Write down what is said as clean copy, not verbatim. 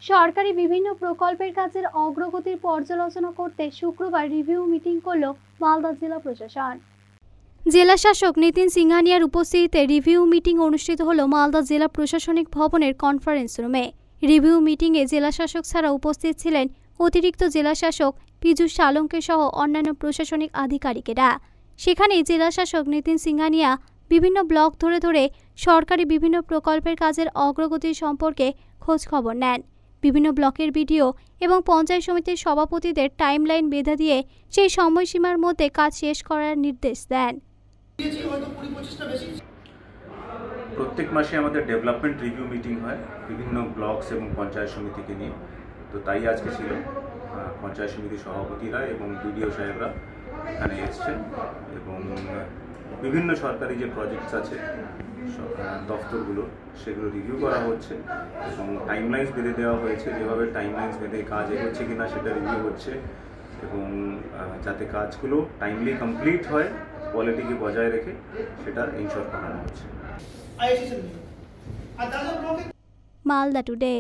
সরকারি বিভিন্ন প্রকল্পের কাজের অগ্রগতির পর্যালোচনা করতে শুক্রবার রিভিউ মিটিং করল মালদা জেলা প্রশাসন। জেলা শাসক নিতিন সিংহানিয়ার উপস্থিতিতে রিভিউ মিটিং অনুষ্ঠিত হল মালদা জেলা প্রশাসনিক ভবনের কনফারেন্স রুমে। রিভিউ মিটিংয়ে জেলা শাসক ছাড়া উপস্থিত ছিলেন অতিরিক্ত জেলা শাসক পীযূষ সালঙ্কে সহ অন্যান্য প্রশাসনিক আধিকারিকেরা। সেখানে জেলা শাসক নিতিন সিংহানিয়া বিভিন্ন ব্লক ধরে ধরে সরকারি বিভিন্ন প্রকল্পের কাজের অগ্রগতি সম্পর্কে খোঁজ খবর নেন। বিভিন্ন ব্লকের বিডিও এবং পঞ্চায়েত সমিতির সভাপতিদের টাইমলাইন বেঁধে দিয়ে সেই সময়সীমার মধ্যে কাজ শেষ করার নির্দেশ দেন। প্রত্যেক মাসে আমাদের ডেভেলপমেন্ট রিভিউ মিটিং হয় বিভিন্ন ব্লকস এবং পঞ্চায়েত সমিতিকে নিয়ে। তো তাই আজকে ছিল পঞ্চায়েত সমিতির সভাপতিরা এবং বিডিও সাহেবরা এখানে এসছেন এবং বিভিন্ন সরকারি যে প্রজেক্টস আছে দফতরগুলো সেগুলো রিভিউ করা হচ্ছে এবং টাইমলাইন্স বেঁধে দেওয়া হয়েছে। যেভাবে টাইমলাইন্স বেঁধে কাজ এগোচ্ছে কিনা সেটা রিভিউ হচ্ছে এবং যাতে কাজগুলো টাইমলি কমপ্লিট হয়, কোয়ালিটিকে বজায় রেখে সেটা ইনশিওর করানো হচ্ছে। মালদা টুডে।